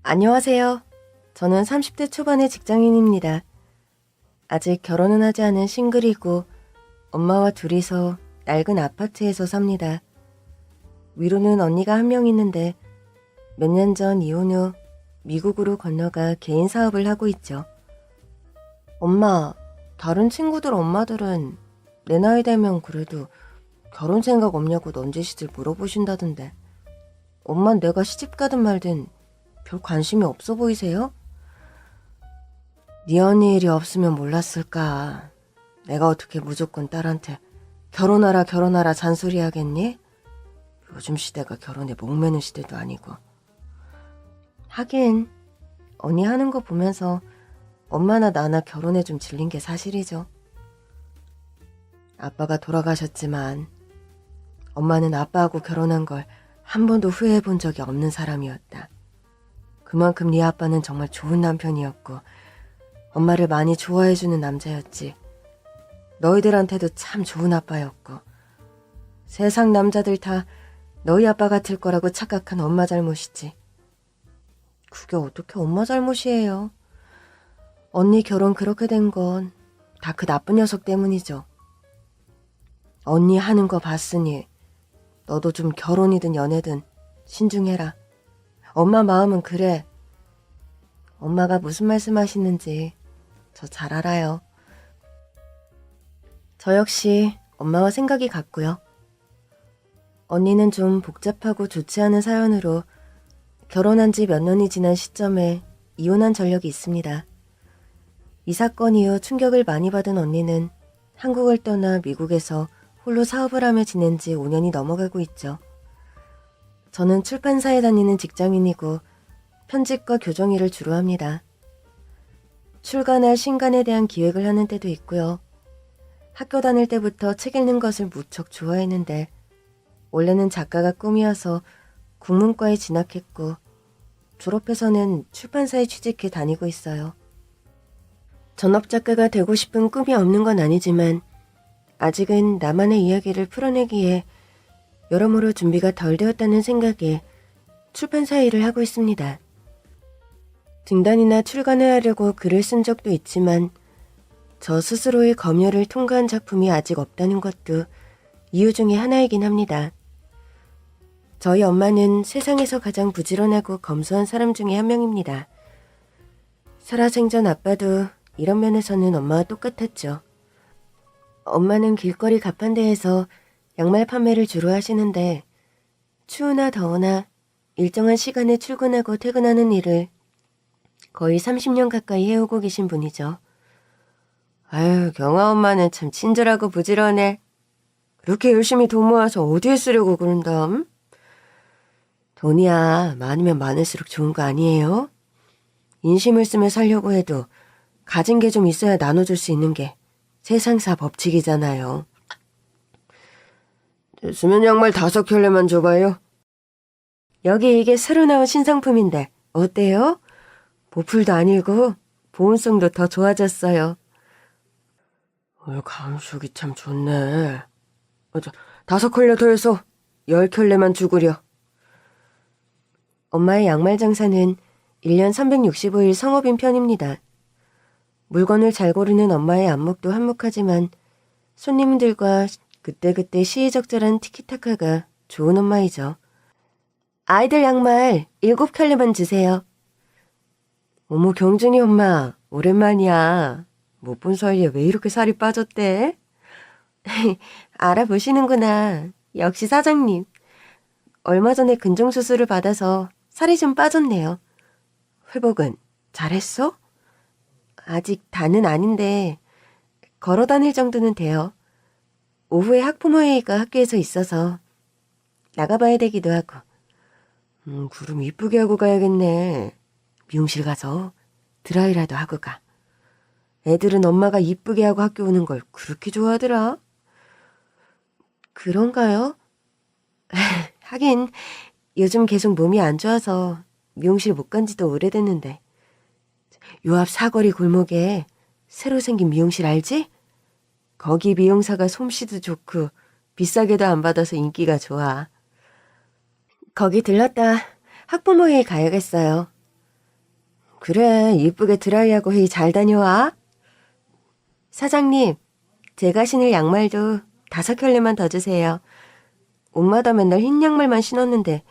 안녕하세요. 저는 30대 초반의 직장인입니다. 아직 결혼은 하지 않은 싱글이고 엄마와 둘이서 낡은 아파트에서 삽니다. 위로는 언니가 한 명 있는데 몇 년 전 이혼 후 미국으로 건너가 개인 사업을 하고 있죠. 엄마, 다른 친구들 엄마들은 내 나이 되면 그래도 결혼 생각 없냐고 넌지시들 물어보신다던데 엄만 내가 시집 가든 말든 별 관심이 없어 보이세요? 네 언니 일이 없으면 몰랐을까. 내가 어떻게 무조건 딸한테 결혼하라 잔소리 하겠니? 요즘 시대가 결혼에 목매는 시대도 아니고. 하긴 언니 하는 거 보면서 엄마나 나나 결혼에 좀 질린 게 사실이죠. 아빠가 돌아가셨지만 엄마는 아빠하고 결혼한 걸 한 번도 후회해 본 적이 없는 사람이었다. 그만큼 네 아빠는 정말 좋은 남편이었고 엄마를 많이 좋아해주는 남자였지. 너희들한테도 참 좋은 아빠였고 세상 남자들 다 너희 아빠 같을 거라고 착각한 엄마 잘못이지. 그게 어떻게 엄마 잘못이에요. 언니 결혼 그렇게 된 건 다 그 나쁜 녀석 때문이죠. 언니 하는 거 봤으니 너도 좀 결혼이든 연애든 신중해라. 엄마 마음은 그래. 엄마가 무슨 말씀 하시는지 저 잘 알아요. 저 역시 엄마와 생각이 같고요. 언니는 좀 복잡하고 좋지 않은 사연으로 결혼한 지 몇 년이 지난 시점에 이혼한 전력이 있습니다. 이 사건 이후 충격을 많이 받은 언니는 한국을 떠나 미국에서 홀로 사업을 하며 지낸 지 5년이 넘어가고 있죠. 저는 출판사에 다니는 직장인이고 편집과 교정 일을 주로 합니다. 출간할 신간에 대한 기획을 하는 때도 있고요. 학교 다닐 때부터 책 읽는 것을 무척 좋아했는데 원래는 작가가 꿈이어서 국문과에 진학했고 졸업해서는 출판사에 취직해 다니고 있어요. 전업작가가 되고 싶은 꿈이 없는 건 아니지만 아직은 나만의 이야기를 풀어내기에 여러모로 준비가 덜 되었다는 생각에 출판사 일을 하고 있습니다. 등단이나 출간을 하려고 글을 쓴 적도 있지만 저 스스로의 검열을 통과한 작품이 아직 없다는 것도 이유 중에 하나이긴 합니다. 저희 엄마는 세상에서 가장 부지런하고 검소한 사람 중에 한 명입니다. 살아생전 아빠도 이런 면에서는 엄마와 똑같았죠. 엄마는 길거리 가판대에서 양말 판매를 주로 하시는데 추우나 더우나 일정한 시간에 출근하고 퇴근하는 일을 거의 30년 가까이 해오고 계신 분이죠. 아유, 경아 엄마는 참 친절하고 부지런해. 그렇게 열심히 돈 모아서 어디에 쓰려고 그런담? 돈이야 많으면 많을수록 좋은 거 아니에요? 인심을 쓰며 살려고 해도 가진 게 좀 있어야 나눠줄 수 있는 게 세상사 법칙이잖아요. 됐으면 양말 5켤레만 줘봐요. 여기 이게 새로 나온 신상품인데 어때요? 보풀도 아니고 보온성도 더 좋아졌어요. 감촉이 참 좋네. 5켤레 더 해서 10켤레만 주구려. 엄마의 양말 장사는 1년 365일 성업인 편입니다. 물건을 잘 고르는 엄마의 안목도 한몫하지만 손님들과 그때그때 시의적절한 티키타카가 좋은 엄마이죠. 아이들 양말 7켤레만 주세요. 어머 경준이 엄마 오랜만이야. 못 본 사이에 왜 이렇게 살이 빠졌대? 알아보시는구나. 역시 사장님. 얼마 전에 근종수술을 받아서 살이 좀 빠졌네요. 회복은 잘했어? 아직 다는 아닌데 걸어 다닐 정도는 돼요. 오후에 학부모회의가 학교에서 있어서 나가봐야 되기도 하고. 그럼 이쁘게 하고 가야겠네. 미용실 가서 드라이라도 하고 가. 애들은 엄마가 이쁘게 하고 학교 오는 걸 그렇게 좋아하더라. 그런가요? 하긴 요즘 계속 몸이 안 좋아서 미용실 못 간 지도 오래됐는데. 요 앞 사거리 골목에 새로 생긴 미용실 알지? 거기 미용사가 솜씨도 좋고 비싸게도 안 받아서 인기가 좋아. 거기 들렀다 학부모회의 가야겠어요. 그래, 이쁘게 드라이하고 회의 잘 다녀와. 사장님, 제가 신을 양말도 5켤레만 더 주세요. 옷마다 맨날 흰 양말만 신었는데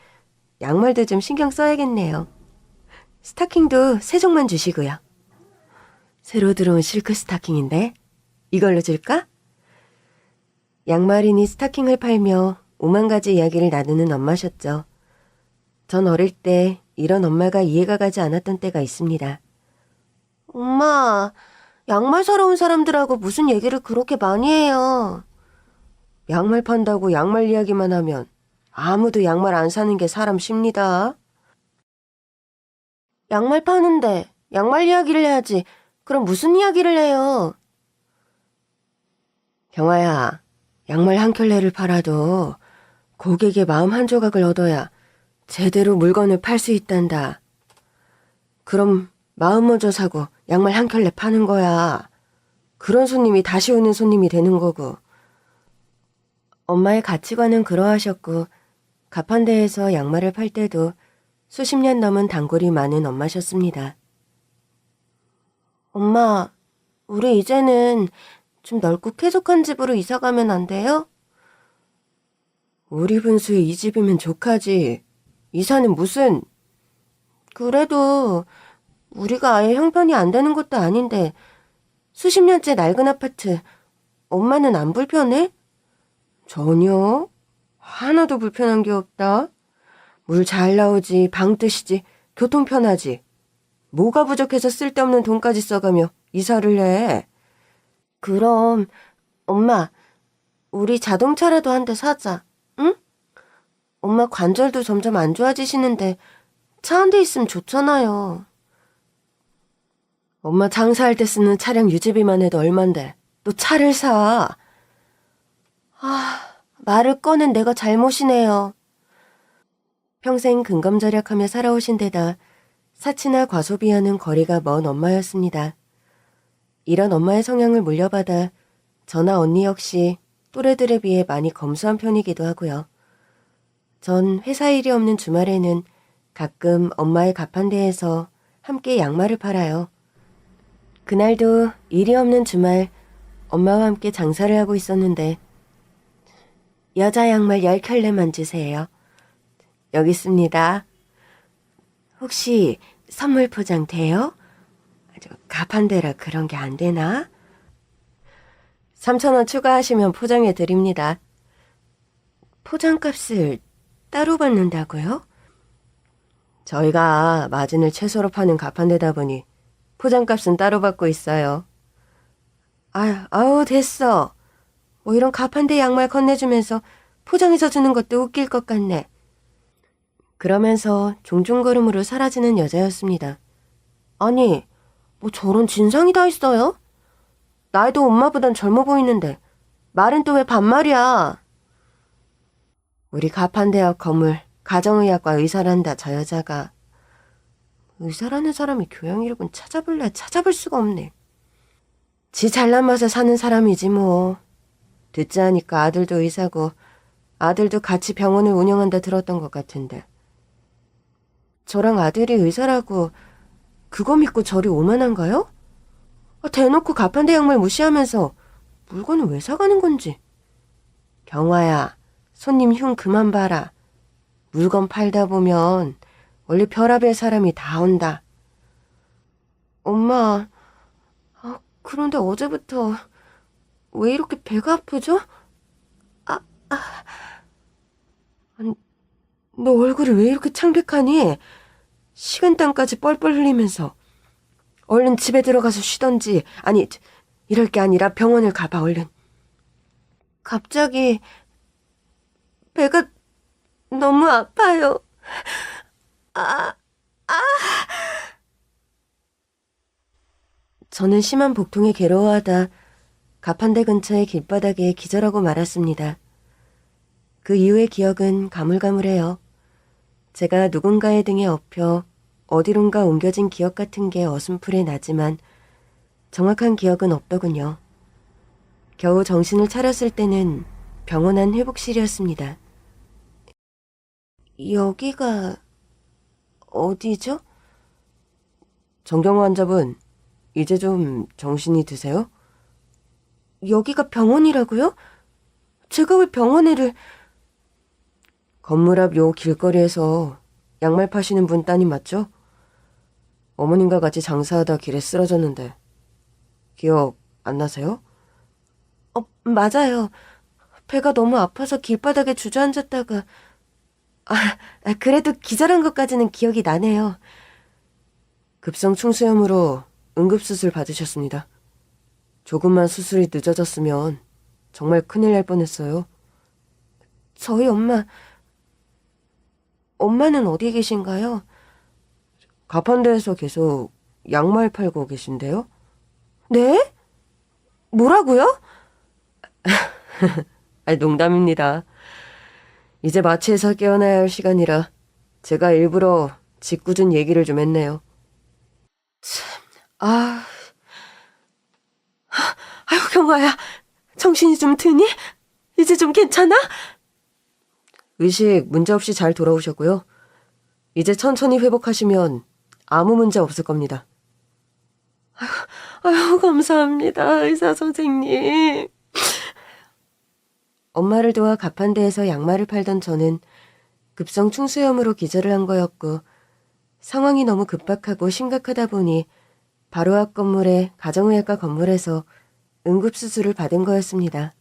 양말도 좀 신경 써야겠네요. 스타킹도 3종만 주시고요. 새로 들어온 실크 스타킹인데 이걸로 줄까? 양말이니 스타킹을 팔며 오만 가지 이야기를 나누는 엄마셨죠. 전 어릴 때 이런 엄마가 이해가 가지 않았던 때가 있습니다. 엄마, 양말 사러 온 사람들하고 무슨 얘기를 그렇게 많이 해요. 양말 판다고 양말 이야기만 하면 아무도 양말 안 사는 게 사람 쉽니다. 양말 파는데 양말 이야기를 해야지. 그럼 무슨 이야기를 해요? 경아야, 양말 한 켤레를 팔아도 고객의 마음 한 조각을 얻어야 제대로 물건을 팔 수 있단다. 그럼 마음 먼저 사고 양말 한 켤레 파는 거야. 그런 손님이 다시 오는 손님이 되는 거고. 엄마의 가치관은 그러하셨고 가판대에서 양말을 팔 때도 수십 년 넘은 단골이 많은 엄마셨습니다. 엄마, 우리 이제는 좀 넓고 쾌적한 집으로 이사 가면 안 돼요? 우리 분수의 이 집이면 족하지. 이사는 무슨... 그래도 우리가 아예 형편이 안 되는 것도 아닌데 수십 년째 낡은 아파트 엄마는 안 불편해? 전혀. 하나도 불편한 게 없다. 물 잘 나오지, 방 뜨시지, 교통 편하지. 뭐가 부족해서 쓸데없는 돈까지 써가며 이사를 해. 그럼 엄마, 우리 자동차라도 한 대 사자, 응? 엄마 관절도 점점 안 좋아지시는데 차 한 대 있으면 좋잖아요. 엄마 장사할 때 쓰는 차량 유지비만 해도 얼만데 또 차를 사. 말을 꺼낸 내가 잘못이네요. 평생 근검절약하며 살아오신 데다 사치나 과소비하는 거리가 먼 엄마였습니다. 이런 엄마의 성향을 물려받아 저나 언니 역시 또래들에 비해 많이 검소한 편이기도 하고요. 전 회사 일이 없는 주말에는 가끔 엄마의 가판대에서 함께 양말을 팔아요. 그날도 일이 없는 주말 엄마와 함께 장사를 하고 있었는데 여자 양말 10켤레만 주세요. 여기 있습니다. 혹시 선물 포장 돼요? 가판대라 그런 게 안 되나? 3,000원 추가하시면 포장해 드립니다. 포장값을 따로 받는다고요? 저희가 마진을 최소로 파는 가판대다 보니 포장값은 따로 받고 있어요. 아우 됐어. 뭐 이런 가판대 양말 건네주면서 포장해서 주는 것도 웃길 것 같네. 그러면서 종종걸음으로 사라지는 여자였습니다. 아니, 뭐 저런 진상이 다 있어요? 나이도 엄마보단 젊어 보이는데 말은 또 왜 반말이야? 우리 가판대학 건물 가정의학과 의사란다 저 여자가. 의사라는 사람이 교양 이력은 찾아볼래 찾아볼 수가 없네. 지 잘난 맛에 사는 사람이지 뭐. 듣지 않으니까 아들도 의사고 아들도 같이 병원을 운영한다 들었던 것 같은데. 저랑 아들이 의사라고 그거 믿고 저리 오만한가요? 대놓고 가판대 양말 무시하면서 물건을 왜 사가는 건지. 경화야, 손님 흉 그만 봐라. 물건 팔다 보면 원래 별의별 사람이 다 온다. 엄마, 그런데 어제부터 왜 이렇게 배가 아프죠? 아니, 너 얼굴이 왜 이렇게 창백하니? 식은땀까지 뻘뻘 흘리면서. 얼른 집에 들어가서 쉬던지, 아니, 이럴 게 아니라 병원을 가봐, 얼른. 갑자기 배가 너무 아파요. 저는 심한 복통에 괴로워하다 가판대 근처의 길바닥에 기절하고 말았습니다. 그 이후의 기억은 가물가물해요. 제가 누군가의 등에 엎여 어디론가 옮겨진 기억 같은 게 어슴풀에 나지만 정확한 기억은 없더군요. 겨우 정신을 차렸을 때는 병원 안 회복실이었습니다. 여기가 어디죠? 정경호 환자분, 이제 좀 정신이 드세요? 여기가 병원이라고요? 제가 왜 병원에를... 건물 앞 요 길거리에서 양말 파시는 분 따님 맞죠? 어머님과 같이 장사하다 길에 쓰러졌는데 기억 안 나세요? 맞아요. 배가 너무 아파서 길바닥에 주저앉았다가... 그래도 기절한 것까지는 기억이 나네요. 급성 충수염으로 응급수술 받으셨습니다. 조금만 수술이 늦어졌으면 정말 큰일 날 뻔했어요. 저희 엄마는 어디 계신가요? 가판대에서 계속 양말 팔고 계신데요? 네? 뭐라고요? 농담입니다. 이제 마취해서 깨어나야 할 시간이라 제가 일부러 짓궂은 얘기를 좀 했네요. 아유, 경아야, 정신이 좀 드니? 이제 좀 괜찮아? 의식 문제없이 잘 돌아오셨고요. 이제 천천히 회복하시면 아무 문제 없을 겁니다. 아유, 감사합니다, 의사 선생님. 엄마를 도와 가판대에서 양말을 팔던 저는 급성 충수염으로 기절을 한 거였고, 상황이 너무 급박하고 심각하다 보니 바로 앞 건물의 가정의학과 건물에서 응급수술을 받은 거였습니다.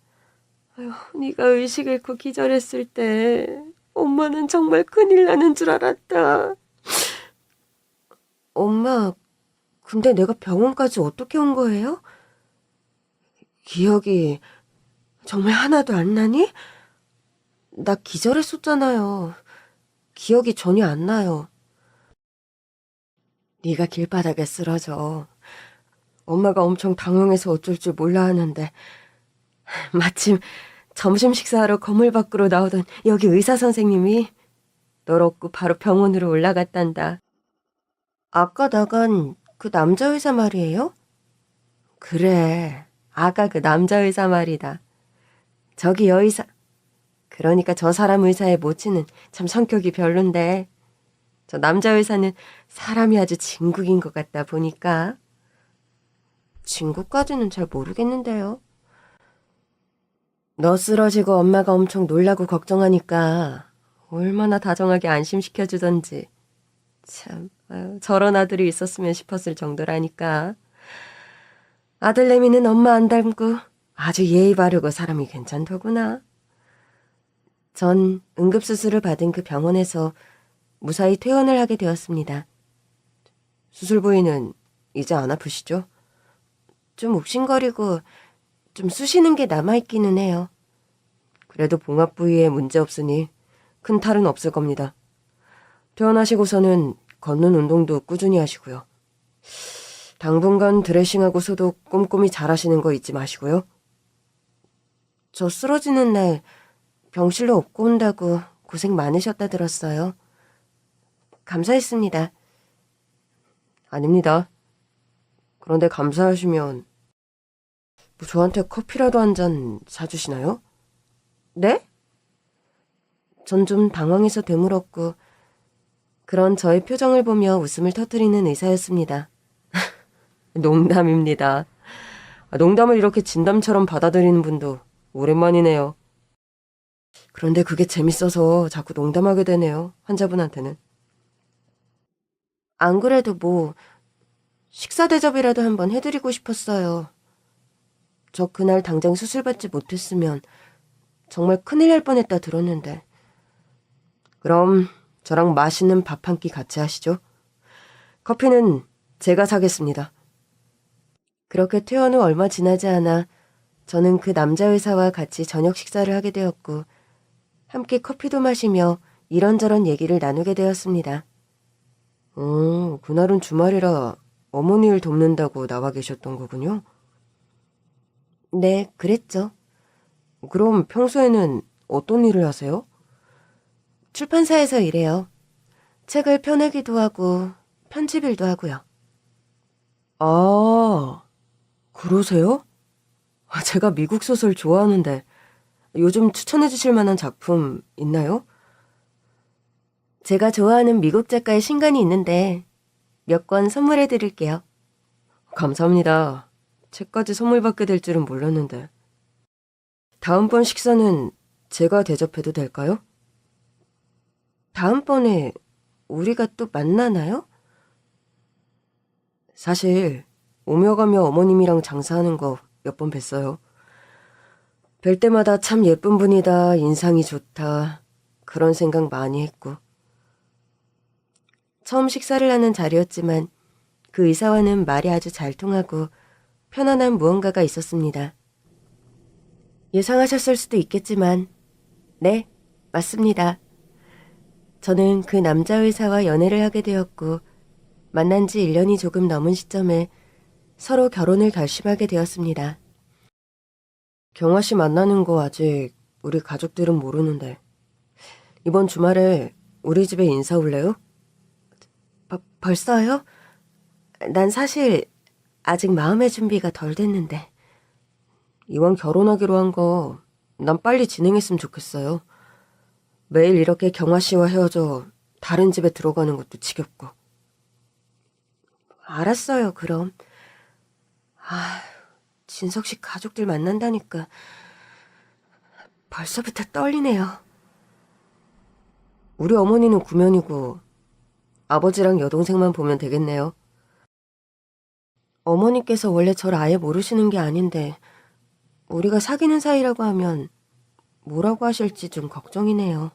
아유, 네가 의식 잃고 기절했을 때 엄마는 정말 큰일 나는 줄 알았다. 엄마, 근데 내가 병원까지 어떻게 온 거예요? 기억이 정말 하나도 안 나니? 나 기절했었잖아요. 기억이 전혀 안 나요. 네가 길바닥에 쓰러져. 엄마가 엄청 당황해서 어쩔 줄 몰라 하는데 마침 점심 식사하러 건물 밖으로 나오던 여기 의사 선생님이 널 얻고 바로 병원으로 올라갔단다. 아까 나간 그 남자 의사 말이에요? 그래, 아까 그 남자 의사 말이다. 저기 여의사. 그러니까 저 사람 의사의 모치는 참 성격이 별론데 저 남자 의사는 사람이 아주 진국인 것 같다 보니까. 진국까지는 잘 모르겠는데요. 너 쓰러지고 엄마가 엄청 놀라고 걱정하니까 얼마나 다정하게 안심시켜주던지. 참, 저런 아들이 있었으면 싶었을 정도라니까. 아들내미는 엄마 안 닮고 아주 예의 바르고 사람이 괜찮더구나. 전 응급수술을 받은 그 병원에서 무사히 퇴원을 하게 되었습니다. 수술 부위는 이제 안 아프시죠? 좀 욱신거리고 좀 쑤시는 게 남아있기는 해요. 그래도 봉합 부위에 문제 없으니 큰 탈은 없을 겁니다. 퇴원하시고서는 걷는 운동도 꾸준히 하시고요. 당분간 드레싱하고 소독 꼼꼼히 잘 하시는 거 잊지 마시고요. 저 쓰러지는 날 병실로 업고 온다고 고생 많으셨다 들었어요. 감사했습니다. 아닙니다. 그런데 감사하시면 저한테 커피라도 한 잔 사주시나요? 네? 전 좀 당황해서 되물었고 그런 저의 표정을 보며 웃음을 터뜨리는 의사였습니다. 농담입니다. 농담을 이렇게 진담처럼 받아들이는 분도 오랜만이네요. 그런데 그게 재밌어서 자꾸 농담하게 되네요. 환자분한테는. 안 그래도 식사 대접이라도 한번 해드리고 싶었어요. 저 그날 당장 수술 받지 못했으면 정말 큰일 날 뻔했다 들었는데. 그럼 저랑 맛있는 밥 한 끼 같이 하시죠. 커피는 제가 사겠습니다. 그렇게 퇴원 후 얼마 지나지 않아 저는 그 남자 의사와 같이 저녁 식사를 하게 되었고 함께 커피도 마시며 이런저런 얘기를 나누게 되었습니다. 그날은 주말이라 어머니 일 돕는다고 나와 계셨던 거군요. 네, 그랬죠. 그럼 평소에는 어떤 일을 하세요? 출판사에서 일해요. 책을 펴내기도 하고 편집일도 하고요. 아, 그러세요? 제가 미국 소설 좋아하는데 요즘 추천해 주실 만한 작품 있나요? 제가 좋아하는 미국 작가의 신간이 있는데 몇 권 선물해 드릴게요. 감사합니다. 책까지 선물 받게 될 줄은 몰랐는데. 다음번 식사는 제가 대접해도 될까요? 다음번에 우리가 또 만나나요? 사실 오며 가며 어머님이랑 장사하는 거 몇 번 뵀어요. 뵐 때마다 참 예쁜 분이다, 인상이 좋다, 그런 생각 많이 했고. 처음 식사를 하는 자리였지만 그 의사와는 말이 아주 잘 통하고 편안한 무언가가 있었습니다. 예상하셨을 수도 있겠지만 네, 맞습니다. 저는 그 남자 의사와 연애를 하게 되었고 만난 지 1년이 조금 넘은 시점에 서로 결혼을 결심하게 되었습니다. 경화 씨 만나는 거 아직 우리 가족들은 모르는데 이번 주말에 우리 집에 인사 올래요? 벌써요? 난 사실 아직 마음의 준비가 덜 됐는데. 이왕 결혼하기로 한 거 난 빨리 진행했으면 좋겠어요. 매일 이렇게 경화 씨와 헤어져 다른 집에 들어가는 것도 지겹고. 알았어요, 그럼. 진석 씨 가족들 만난다니까 벌써부터 떨리네요. 우리 어머니는 구면이고 아버지랑 여동생만 보면 되겠네요. 어머니께서 원래 저를 아예 모르시는 게 아닌데 우리가 사귀는 사이라고 하면 뭐라고 하실지 좀 걱정이네요.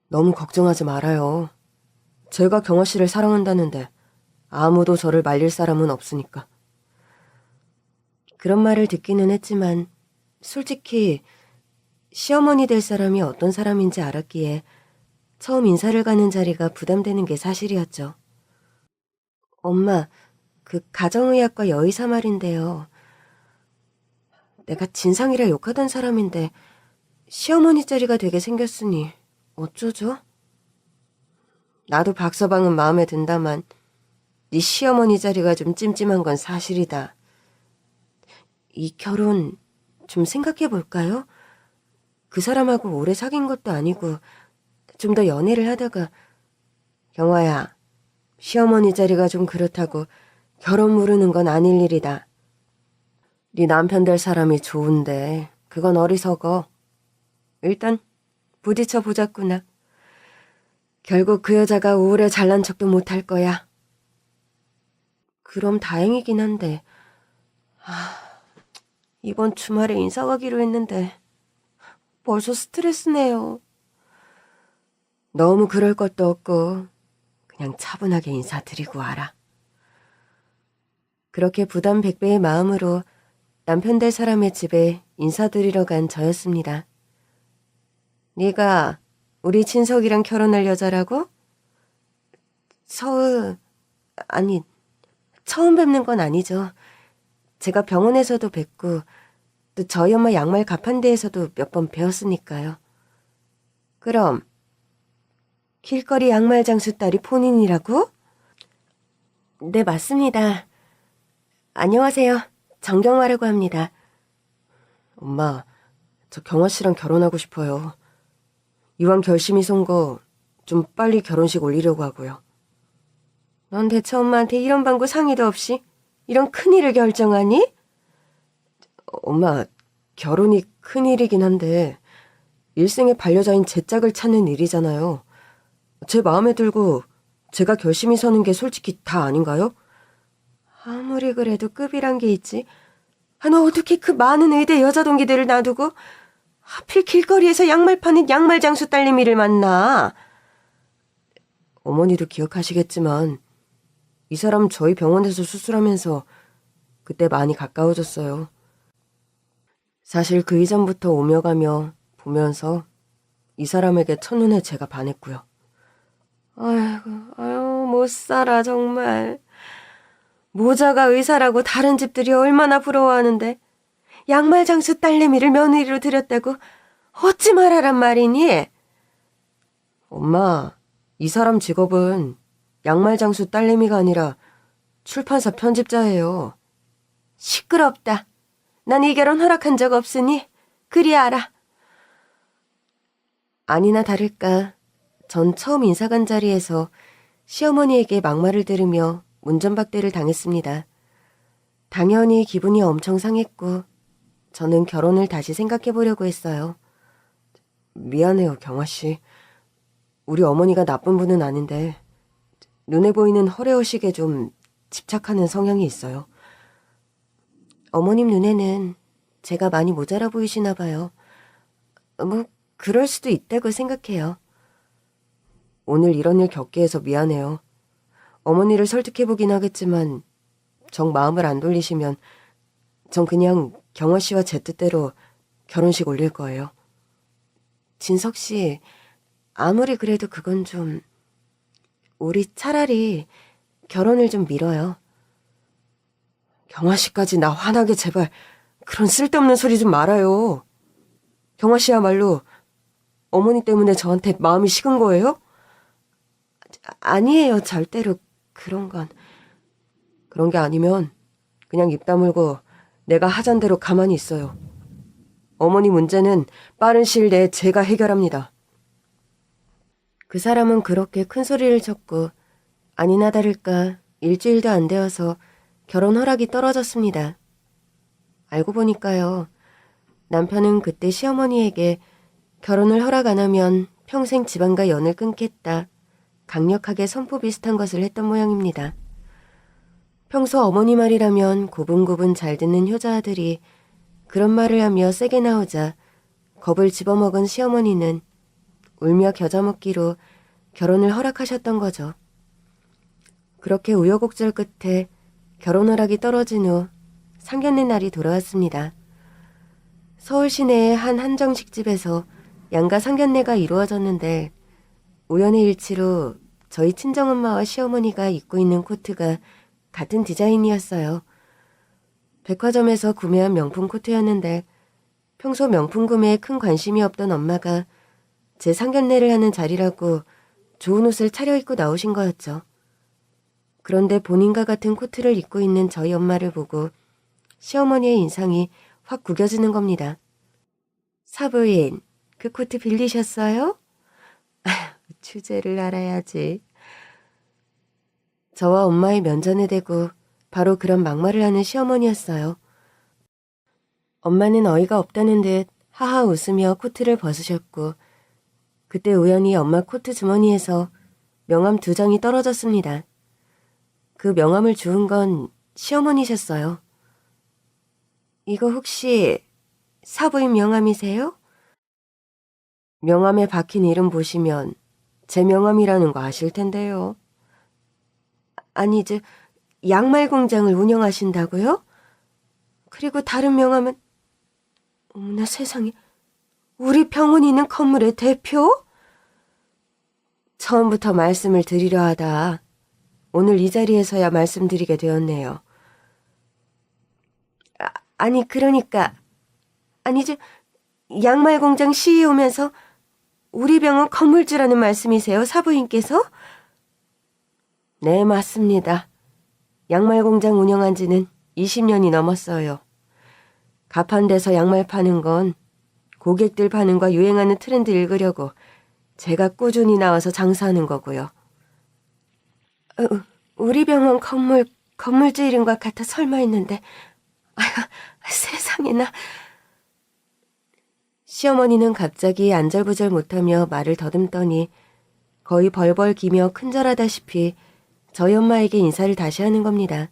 너무 걱정하지 말아요. 제가 경화 씨를 사랑한다는데 아무도 저를 말릴 사람은 없으니까. 그런 말을 듣기는 했지만 솔직히 시어머니 될 사람이 어떤 사람인지 알았기에 처음 인사를 가는 자리가 부담되는 게 사실이었죠. 엄마, 그 가정의학과 여의사 말인데요. 내가 진상이라 욕하던 사람인데 시어머니 자리가 되게 생겼으니 어쩌죠? 나도 박서방은 마음에 든다만 네 시어머니 자리가 좀 찜찜한 건 사실이다. 이 결혼 좀 생각해 볼까요? 그 사람하고 오래 사귄 것도 아니고 좀 더 연애를 하다가 경화야, 시어머니 자리가 좀 그렇다고 결혼 무르는 건 아닐 일이다. 네 남편 될 사람이 좋은데 그건 어리석어. 일단 부딪혀 보자꾸나. 결국 그 여자가 오래 잘난 척도 못할 거야. 그럼 다행이긴 한데 이번 주말에 인사 가기로 했는데 벌써 스트레스네요. 너무 그럴 것도 없고 그냥 차분하게 인사드리고 와라. 그렇게 부담 100배의 마음으로 남편 될 사람의 집에 인사드리러 간 저였습니다. 네가 우리 진석이랑 결혼할 여자라고? 아니, 처음 뵙는 건 아니죠. 제가 병원에서도 뵙고 또 저희 엄마 양말 가판대에서도 몇 번 배웠으니까요. 그럼 길거리 양말 장수 딸이 본인이라고? 네, 맞습니다. 안녕하세요. 정경화라고 합니다. 엄마, 저 경화 씨랑 결혼하고 싶어요. 이왕 결심이 선 거 좀 빨리 결혼식 올리려고 하고요. 넌 대체 엄마한테 이런 방구 상의도 없이 이런 큰일을 결정하니? 엄마, 결혼이 큰일이긴 한데 일생의 반려자인 제 짝을 찾는 일이잖아요. 제 마음에 들고 제가 결심이 서는 게 솔직히 다 아닌가요? 아무리 그래도 급이란 게 있지. 너 어떻게 그 많은 의대 여자 동기들을 놔두고 하필 길거리에서 양말 파는 양말 장수 딸내미를 만나. 어머니도 기억하시겠지만 이 사람 저희 병원에서 수술하면서 그때 많이 가까워졌어요. 사실 그 이전부터 오며 가며 보면서 이 사람에게 첫눈에 제가 반했고요. 아유, 못 살아 정말. 모자가 의사라고 다른 집들이 얼마나 부러워하는데 양말 장수 딸내미를 며느리로 들였다고 어찌 말하란 말이니? 엄마, 이 사람 직업은 양말 장수 딸내미가 아니라 출판사 편집자예요. 시끄럽다. 난 이 결혼 허락한 적 없으니 그리 알아. 아니나 다를까 전 처음 인사 간 자리에서 시어머니에게 막말을 들으며 문전박대를 당했습니다. 당연히 기분이 엄청 상했고 저는 결혼을 다시 생각해 보려고 했어요. 미안해요, 경화 씨. 우리 어머니가 나쁜 분은 아닌데 눈에 보이는 허례허식에 좀 집착하는 성향이 있어요. 어머님 눈에는 제가 많이 모자라 보이시나 봐요. 뭐 그럴 수도 있다고 생각해요. 오늘 이런 일 겪게 해서 미안해요. 어머니를 설득해보긴 하겠지만 정 마음을 안 돌리시면 전 그냥 경화 씨와 제 뜻대로 결혼식 올릴 거예요. 진석 씨, 아무리 그래도 그건 좀... 우리 차라리 결혼을 좀 미뤄요. 경화 씨까지 나 화나게 제발 그런 쓸데없는 소리 좀 말아요. 경화 씨야말로 어머니 때문에 저한테 마음이 식은 거예요? 아니에요, 절대로 그런 건. 그런 게 아니면 그냥 입 다물고 내가 하잔 대로 가만히 있어요. 어머니 문제는 빠른 시일 내에 제가 해결합니다. 그 사람은 그렇게 큰 소리를 쳤고 아니나 다를까 일주일도 안 되어서 결혼 허락이 떨어졌습니다. 알고 보니까요. 남편은 그때 시어머니에게 결혼을 허락 안 하면 평생 집안과 연을 끊겠다. 강력하게 선포 비슷한 것을 했던 모양입니다. 평소 어머니 말이라면 고분고분 잘 듣는 효자 아들이 그런 말을 하며 세게 나오자 겁을 집어먹은 시어머니는 울며 겨자 먹기로 결혼을 허락하셨던 거죠. 그렇게 우여곡절 끝에 결혼 허락이 떨어진 후 상견례 날이 돌아왔습니다. 서울 시내의 한 한정식집에서 양가 상견례가 이루어졌는데 우연의 일치로 저희 친정엄마와 시어머니가 입고 있는 코트가 같은 디자인이었어요. 백화점에서 구매한 명품 코트였는데 평소 명품 구매에 큰 관심이 없던 엄마가 제 상견례를 하는 자리라고 좋은 옷을 차려입고 나오신 거였죠. 그런데 본인과 같은 코트를 입고 있는 저희 엄마를 보고 시어머니의 인상이 확 구겨지는 겁니다. 사부인, 그 코트 빌리셨어요? 주제를 알아야지. 저와 엄마의 면전에 대고 바로 그런 막말을 하는 시어머니였어요. 엄마는 어이가 없다는 듯 하하 웃으며 코트를 벗으셨고 그때 우연히 엄마 코트 주머니에서 명함 2장이 떨어졌습니다. 그 명함을 주운 건 시어머니셨어요. 이거 혹시 사부인 명함이세요? 명함에 박힌 이름 보시면 제 명함이라는 거 아실 텐데요. 아니, 양말 공장을 운영하신다고요? 그리고 다른 명함은 어머나 세상에, 우리 병원이 있는 건물의 대표? 처음부터 말씀을 드리려 하다 오늘 이 자리에서야 말씀드리게 되었네요. 아니 그러니까 양말 공장 CEO면서 우리 병원 건물주라는 말씀이세요, 사부인께서? 네, 맞습니다. 양말 공장 운영한 지는 20년이 넘었어요. 가판대서 양말 파는 건 고객들 반응과 유행하는 트렌드 읽으려고 제가 꾸준히 나와서 장사하는 거고요. 우리 병원 건물주 이름과 같아 설마 했는데 아휴, 세상에나. 시어머니는 갑자기 안절부절 못하며 말을 더듬더니 거의 벌벌 기며 큰절하다시피 저희 엄마에게 인사를 다시 하는 겁니다.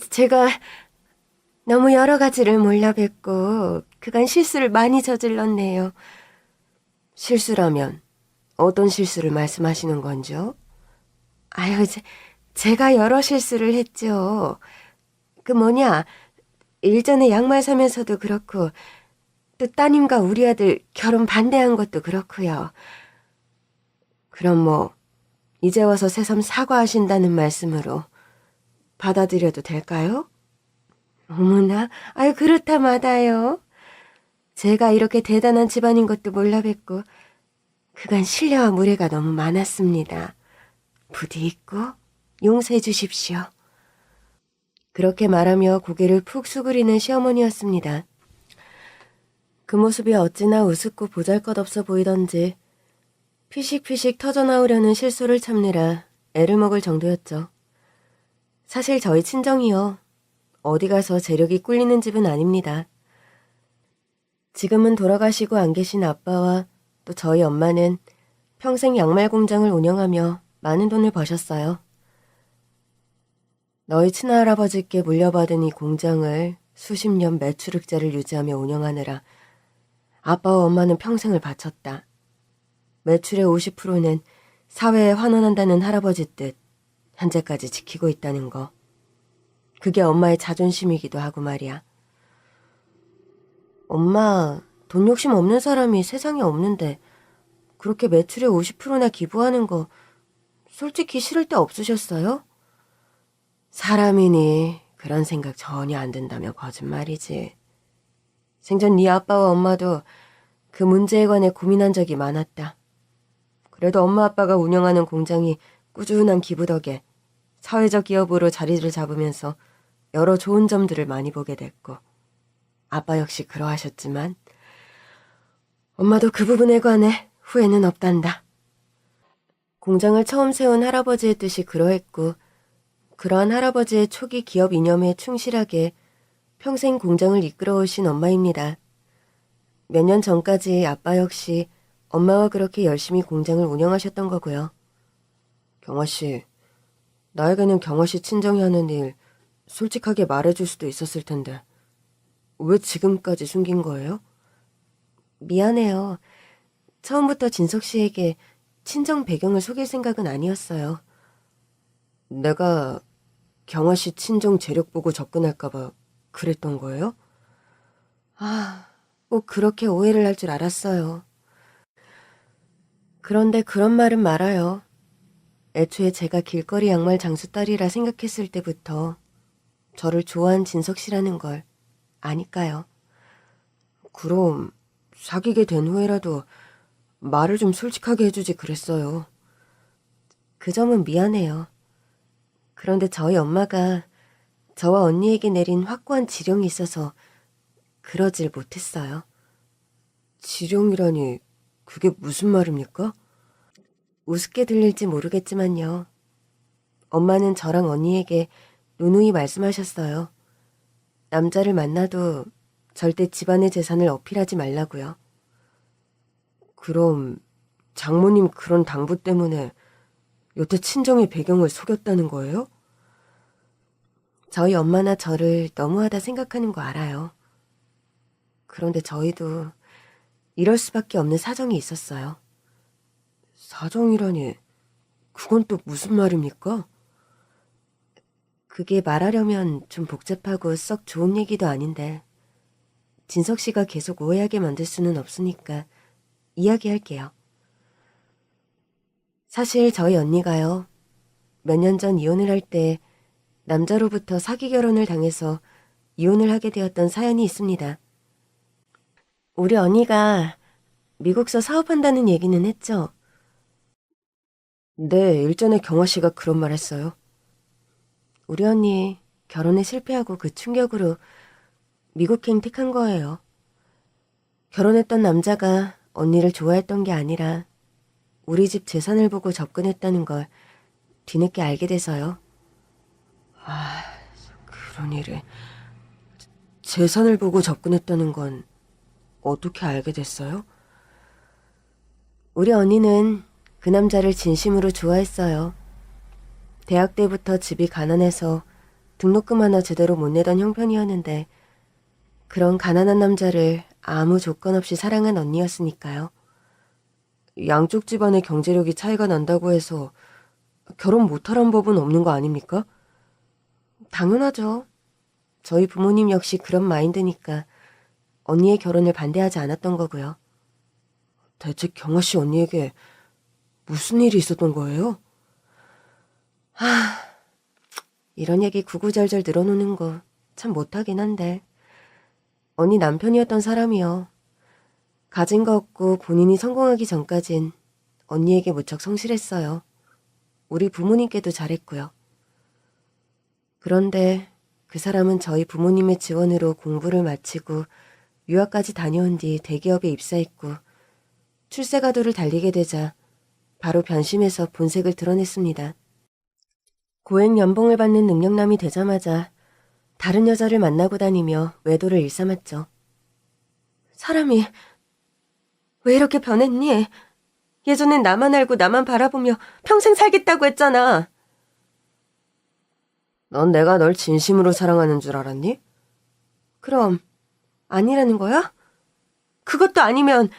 제가 너무 여러 가지를 몰라 뵙고 그간 실수를 많이 저질렀네요. 실수라면 어떤 실수를 말씀하시는 건죠? 아유, 제가 여러 실수를 했죠. 일전에 양말 사면서도 그렇고 또 따님과 우리 아들 결혼 반대한 것도 그렇고요. 그럼 이제 와서 새삼 사과하신다는 말씀으로 받아들여도 될까요? 어머나, 아유 그렇다 마다요. 제가 이렇게 대단한 집안인 것도 몰라 뵙고 그간 신뢰와 무례가 너무 많았습니다. 부디 있고 용서해 주십시오. 그렇게 말하며 고개를 푹 수그리는 시어머니였습니다. 그 모습이 어찌나 우습고 보잘것없어 보이던지 피식피식 터져나오려는 실소를 참느라 애를 먹을 정도였죠. 사실 저희 친정이요. 어디 가서 재력이 꿀리는 집은 아닙니다. 지금은 돌아가시고 안 계신 아빠와 또 저희 엄마는 평생 양말 공장을 운영하며 많은 돈을 버셨어요. 너희 친할아버지께 물려받은 이 공장을 수십 년 매출 흑자를 유지하며 운영하느라 아빠와 엄마는 평생을 바쳤다. 매출의 50%는 사회에 환원한다는 할아버지 뜻 현재까지 지키고 있다는 거. 그게 엄마의 자존심이기도 하고 말이야. 엄마, 돈 욕심 없는 사람이 세상에 없는데 그렇게 매출의 50%나 기부하는 거 솔직히 싫을 때 없으셨어요? 사람이니 그런 생각 전혀 안 든다며 거짓말이지. 생전 네 아빠와 엄마도 그 문제에 관해 고민한 적이 많았다. 그래도 엄마 아빠가 운영하는 공장이 꾸준한 기부 덕에 사회적 기업으로 자리를 잡으면서 여러 좋은 점들을 많이 보게 됐고 아빠 역시 그러하셨지만 엄마도 그 부분에 관해 후회는 없단다. 공장을 처음 세운 할아버지의 뜻이 그러했고 그러한 할아버지의 초기 기업 이념에 충실하게 평생 공장을 이끌어오신 엄마입니다. 몇 년 전까지 아빠 역시 엄마와 그렇게 열심히 공장을 운영하셨던 거고요. 경화씨, 나에게는 경화씨 친정이 하는 일 솔직하게 말해줄 수도 있었을 텐데 왜 지금까지 숨긴 거예요? 미안해요. 처음부터 진석 씨에게 친정 배경을 속일 생각은 아니었어요. 내가 경화씨 친정 재력 보고 접근할까봐 그랬던 거예요? 꼭 그렇게 오해를 할 줄 알았어요. 그런데 그런 말은 말아요. 애초에 제가 길거리 양말 장수 딸이라 생각했을 때부터 저를 좋아한 진석 씨라는 걸 아니까요. 그럼 사귀게 된 후에라도 말을 좀 솔직하게 해주지 그랬어요. 그 점은 미안해요. 그런데 저희 엄마가 저와 언니에게 내린 확고한 지령이 있어서 그러질 못했어요. 지령이라니 그게 무슨 말입니까? 우습게 들릴지 모르겠지만요. 엄마는 저랑 언니에게 누누이 말씀하셨어요. 남자를 만나도 절대 집안의 재산을 어필하지 말라고요. 그럼 장모님 그런 당부 때문에 여태 친정의 배경을 속였다는 거예요? 저희 엄마나 저를 너무하다 생각하는 거 알아요. 그런데 저희도 이럴 수밖에 없는 사정이 있었어요. 사정이라니 그건 또 무슨 말입니까? 그게 말하려면 좀 복잡하고 썩 좋은 얘기도 아닌데 진석 씨가 계속 오해하게 만들 수는 없으니까 이야기할게요. 사실 저희 언니가요. 몇 년 전 이혼을 할 때 남자로부터 사기 결혼을 당해서 이혼을 하게 되었던 사연이 있습니다. 우리 언니가 미국서 사업한다는 얘기는 했죠? 네, 일전에 경화 씨가 그런 말 했어요. 우리 언니 결혼에 실패하고 그 충격으로 미국행 택한 거예요. 결혼했던 남자가 언니를 좋아했던 게 아니라 우리 집 재산을 보고 접근했다는 걸 뒤늦게 알게 돼서요. 그런 일에 재산을 보고 접근했다는 건 어떻게 알게 됐어요? 우리 언니는 그 남자를 진심으로 좋아했어요. 대학 때부터 집이 가난해서 등록금 하나 제대로 못 내던 형편이었는데 그런 가난한 남자를 아무 조건 없이 사랑한 언니였으니까요. 양쪽 집안의 경제력이 차이가 난다고 해서 결혼 못하란 법은 없는 거 아닙니까? 당연하죠. 저희 부모님 역시 그런 마인드니까 언니의 결혼을 반대하지 않았던 거고요. 대체 경화 씨 언니에게 무슨 일이 있었던 거예요? 이런 얘기 구구절절 늘어놓는 거 참 못하긴 한데 언니 남편이었던 사람이요. 가진 거 없고 본인이 성공하기 전까진 언니에게 무척 성실했어요. 우리 부모님께도 잘했고요. 그런데 그 사람은 저희 부모님의 지원으로 공부를 마치고 유학까지 다녀온 뒤 대기업에 입사했고 출세가도를 달리게 되자 바로 변심해서 본색을 드러냈습니다. 고액 연봉을 받는 능력남이 되자마자 다른 여자를 만나고 다니며 외도를 일삼았죠. 사람이 왜 이렇게 변했니? 예전엔 나만 알고 나만 바라보며 평생 살겠다고 했잖아. 넌 내가 널 진심으로 사랑하는 줄 알았니? 그럼 아니라는 거야? 그것도 아니면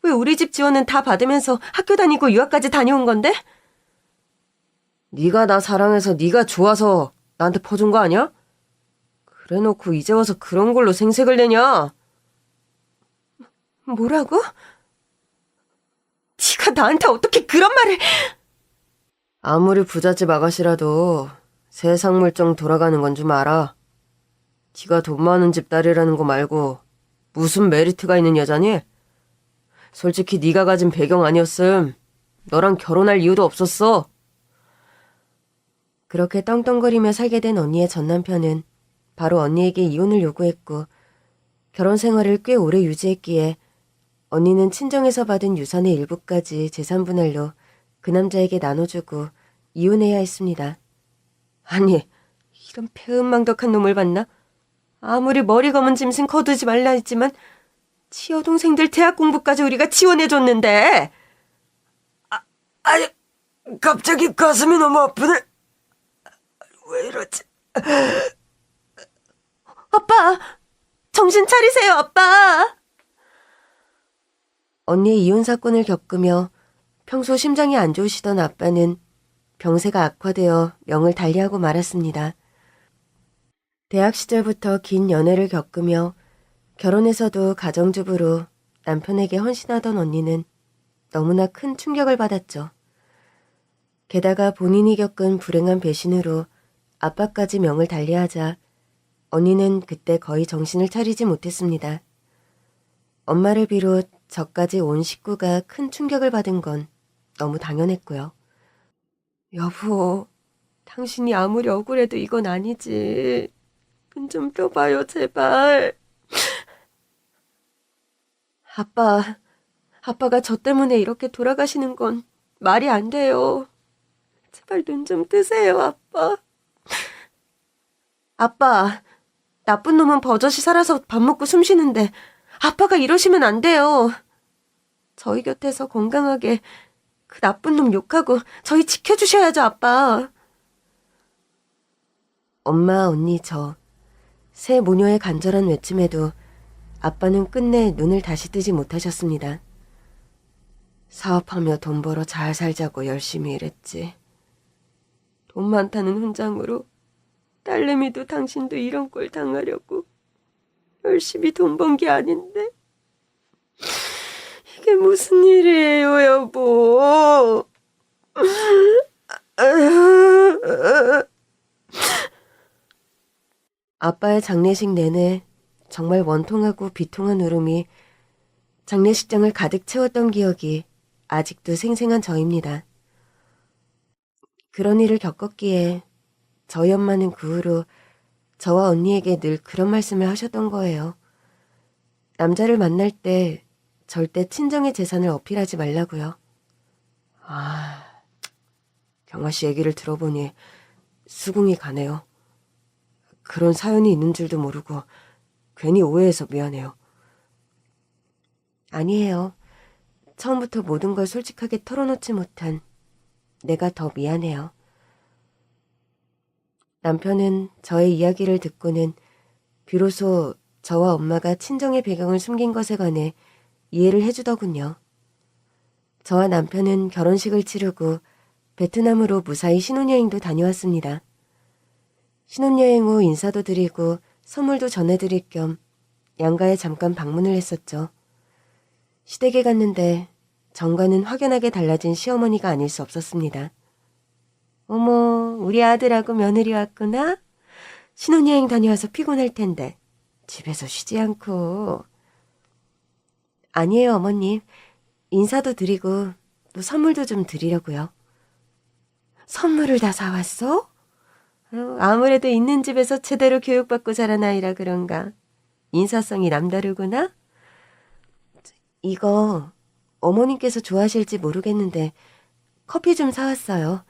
왜 우리 집 지원은 다 받으면서 학교 다니고 유학까지 다녀온 건데? 네가 나 사랑해서 네가 좋아서 나한테 퍼준 거 아니야? 그래놓고 이제 와서 그런 걸로 생색을 내냐? 뭐라고? 네가 나한테 어떻게 그런 말을... 아무리 부잣집 아가씨라도 세상 물정 돌아가는 건 좀 알아. 네가 돈 많은 집 딸이라는 거 말고 무슨 메리트가 있는 여자니? 솔직히 네가 가진 배경 아니었음 너랑 결혼할 이유도 없었어. 그렇게 떵떵거리며 살게 된 언니의 전남편은 바로 언니에게 이혼을 요구했고 결혼 생활을 꽤 오래 유지했기에 언니는 친정에서 받은 유산의 일부까지 재산분할로 그 남자에게 나눠주고 이혼해야 했습니다. 아니, 이런 배은망덕한 놈을 봤나? 아무리 머리 검은 짐승 거두지 말라 했지만 치여 동생들 대학 공부까지 우리가 지원해줬는데. 아니, 갑자기 가슴이 너무 아프네. 왜 이러지? 아빠! 정신 차리세요, 아빠! 언니의 이혼 사건을 겪으며 평소 심장이 안 좋으시던 아빠는 병세가 악화되어 명을 달리하고 말았습니다. 대학 시절부터 긴 연애를 겪으며 결혼해서도 가정주부로 남편에게 헌신하던 언니는 너무나 큰 충격을 받았죠. 게다가 본인이 겪은 불행한 배신으로 아빠까지 명을 달리하자 언니는 그때 거의 정신을 차리지 못했습니다. 엄마를 비롯 저까지 온 식구가 큰 충격을 받은 건 너무 당연했고요. 여보, 당신이 아무리 억울해도 이건 아니지. 눈 좀 펴봐요, 제발. 아빠가 저 때문에 이렇게 돌아가시는 건 말이 안 돼요. 제발 눈 좀 뜨세요, 아빠. 아빠, 나쁜 놈은 버젓이 살아서 밥 먹고 숨 쉬는데 아빠가 이러시면 안 돼요. 저희 곁에서 건강하게 그 나쁜 놈 욕하고 저희 지켜주셔야죠, 아빠. 엄마, 언니, 저 세 모녀의 간절한 외침에도 아빠는 끝내 눈을 다시 뜨지 못하셨습니다. 사업하며 돈 벌어 잘 살자고 열심히 일했지. 돈 많다는 훈장으로 딸내미도 당신도 이런 꼴 당하려고 열심히 돈 번 게 아닌데 이게 무슨 일이에요, 여보. 아빠의 장례식 내내 정말 원통하고 비통한 울음이 장례식장을 가득 채웠던 기억이 아직도 생생한 저입니다. 그런 일을 겪었기에 저희 엄마는 그 후로 저와 언니에게 늘 그런 말씀을 하셨던 거예요. 남자를 만날 때 절대 친정의 재산을 어필하지 말라고요. 경아 씨 얘기를 들어보니 수긍이 가네요. 그런 사연이 있는 줄도 모르고 괜히 오해해서 미안해요. 아니에요. 처음부터 모든 걸 솔직하게 털어놓지 못한 내가 더 미안해요. 남편은 저의 이야기를 듣고는 비로소 저와 엄마가 친정의 배경을 숨긴 것에 관해 이해를 해주더군요. 저와 남편은 결혼식을 치르고 베트남으로 무사히 신혼여행도 다녀왔습니다. 신혼여행 후 인사도 드리고 선물도 전해드릴 겸 양가에 잠깐 방문을 했었죠. 시댁에 갔는데 정과는 확연하게 달라진 시어머니가 아닐 수 없었습니다. 어머, 우리 아들하고 며느리 왔구나? 신혼여행 다녀와서 피곤할 텐데 집에서 쉬지 않고. 아니에요, 어머님. 인사도 드리고 또 선물도 좀 드리려고요. 선물을 다 사왔어? 아무래도 있는 집에서 제대로 교육받고 자란 아이라 그런가. 인사성이 남다르구나? 이거 어머님께서 좋아하실지 모르겠는데 커피 좀 사왔어요.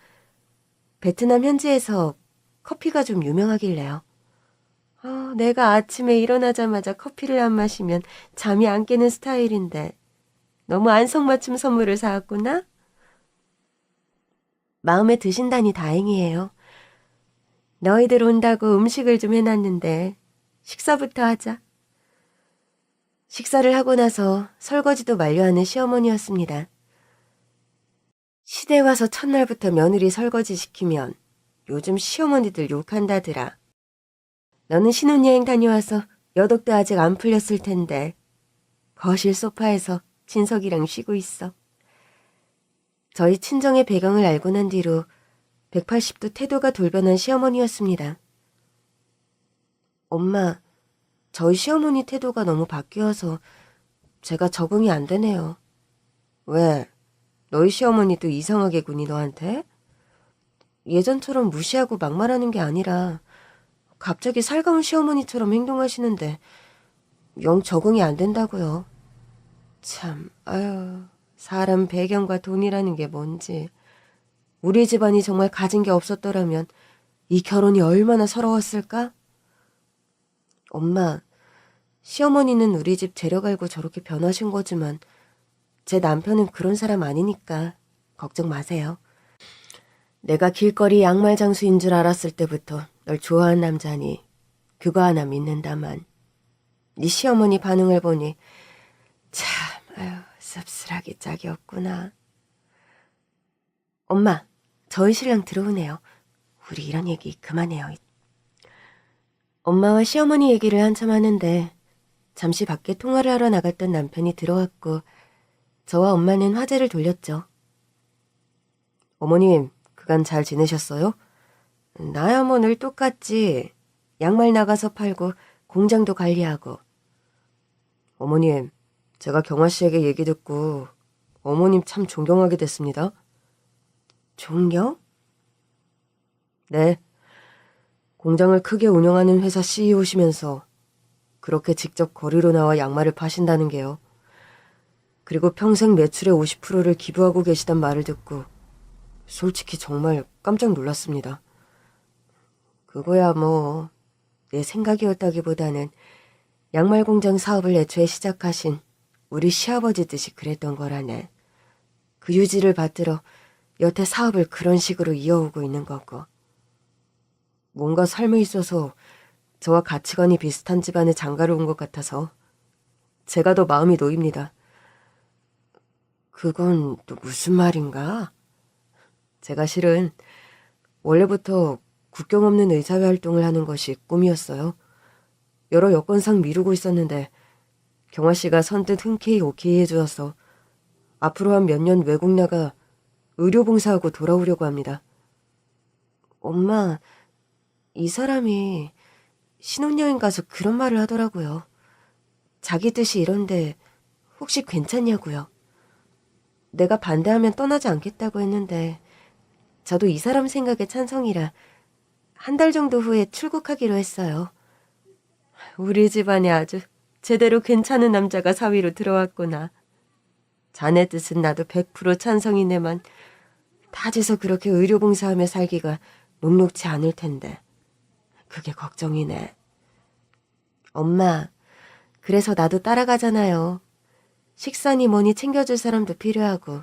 베트남 현지에서 커피가 좀 유명하길래요. 내가 아침에 일어나자마자 커피를 안 마시면 잠이 안 깨는 스타일인데 너무 안성맞춤 선물을 사왔구나? 마음에 드신다니 다행이에요. 너희들 온다고 음식을 좀 해놨는데 식사부터 하자. 식사를 하고 나서 설거지도 완료하는 시어머니였습니다. 시댁 와서 첫날부터 며느리 설거지 시키면 요즘 시어머니들 욕한다더라. 너는 신혼여행 다녀와서 여독도 아직 안 풀렸을 텐데 거실 소파에서 진석이랑 쉬고 있어. 저희 친정의 배경을 알고 난 뒤로 180도 태도가 돌변한 시어머니였습니다. 엄마, 저희 시어머니 태도가 너무 바뀌어서 제가 적응이 안 되네요. 왜? 너희 시어머니도 이상하게 군이 너한테? 예전처럼 무시하고 막말하는 게 아니라 갑자기 살가운 시어머니처럼 행동하시는데 영 적응이 안 된다고요. 참, 아유, 사람 배경과 돈이라는 게 뭔지. 우리 집안이 정말 가진 게 없었더라면 이 결혼이 얼마나 서러웠을까? 엄마, 시어머니는 우리 집 재력 알고 저렇게 변하신 거지만 제 남편은 그런 사람 아니니까 걱정 마세요. 내가 길거리 양말 장수인 줄 알았을 때부터 널 좋아한 남자니 그거 하나 믿는다만 네 시어머니 반응을 보니 참 아유 씁쓸하기 짝이 없구나. 엄마, 저희 신랑 들어오네요. 우리 이런 얘기 그만해요. 엄마와 시어머니 얘기를 한참 하는데 잠시 밖에 통화를 하러 나갔던 남편이 들어왔고 저와 엄마는 화제를 돌렸죠. 어머님, 그간 잘 지내셨어요? 나야 뭐 늘 똑같지. 양말 나가서 팔고 공장도 관리하고. 어머님, 제가 경화 씨에게 얘기 듣고 어머님 참 존경하게 됐습니다. 존경? 네. 공장을 크게 운영하는 회사 CEO시면서 그렇게 직접 거리로 나와 양말을 파신다는 게요. 그리고 평생 매출의 50%를 기부하고 계시단 말을 듣고 솔직히 정말 깜짝 놀랐습니다. 그거야 뭐 내 생각이었다기보다는 양말 공장 사업을 애초에 시작하신 우리 시아버지 뜻이 그랬던 거라네. 그 유지를 받들어 여태 사업을 그런 식으로 이어오고 있는 거고. 뭔가 삶에 있어서 저와 가치관이 비슷한 집안에 장가를 온 것 같아서 제가 더 마음이 놓입니다. 그건 또 무슨 말인가? 제가 실은 원래부터 국경 없는 의사회 활동을 하는 것이 꿈이었어요. 여러 여건상 미루고 있었는데 경화 씨가 선뜻 흔쾌히 오케이 해주어서 앞으로 한 몇 년 외국 나가 의료봉사하고 돌아오려고 합니다. 엄마, 이 사람이 신혼여행 가서 그런 말을 하더라고요. 자기 뜻이 이런데 혹시 괜찮냐고요. 내가 반대하면 떠나지 않겠다고 했는데 저도 이 사람 생각에 찬성이라 한 달 정도 후에 출국하기로 했어요. 우리 집안에 아주 제대로 괜찮은 남자가 사위로 들어왔구나. 자네 뜻은 나도 100% 찬성이네만 타지서 그렇게 의료봉사하며 살기가 녹록지 않을 텐데 그게 걱정이네. 엄마, 그래서 나도 따라가잖아요. 식사니 뭐니 챙겨줄 사람도 필요하고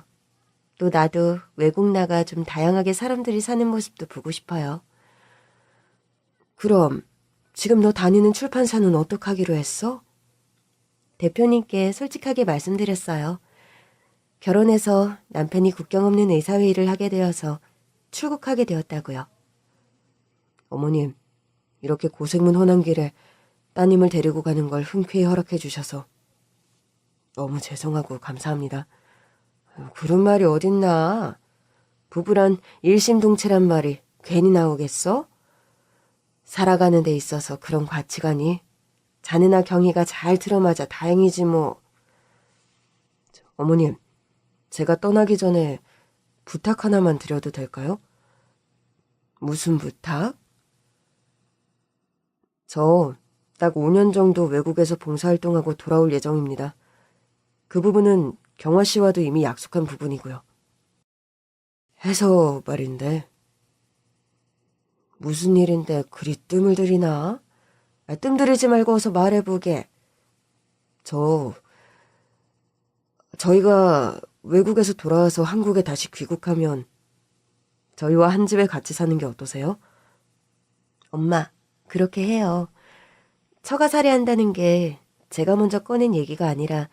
또 나도 외국 나가 좀 다양하게 사람들이 사는 모습도 보고 싶어요. 그럼 지금 너 다니는 출판사는 어떡하기로 했어? 대표님께 솔직하게 말씀드렸어요. 결혼해서 남편이 국경 없는 의사회 일을 하게 되어서 출국하게 되었다고요. 어머님, 이렇게 고생문 훤한 길에 따님을 데리고 가는 걸 흔쾌히 허락해 주셔서 너무 죄송하고 감사합니다. 그런 말이 어딨나. 부부란 일심동체란 말이 괜히 나오겠어? 살아가는 데 있어서 그런 가치관이 자네나 경희가 잘 들어맞아 다행이지 뭐. 어머님, 제가 떠나기 전에 부탁 하나만 드려도 될까요? 무슨 부탁? 저 딱 5년 정도 외국에서 봉사활동하고 돌아올 예정입니다. 그 부분은 경화 씨와도 이미 약속한 부분이고요. 해서 말인데. 무슨 일인데 그리 뜸을 들이나? 뜸 들이지 말고 어서 말해보게. 저희가 외국에서 돌아와서 한국에 다시 귀국하면 저희와 한 집에 같이 사는 게 어떠세요? 엄마, 그렇게 해요. 처가살이 한다는 게 제가 먼저 꺼낸 얘기가 아니라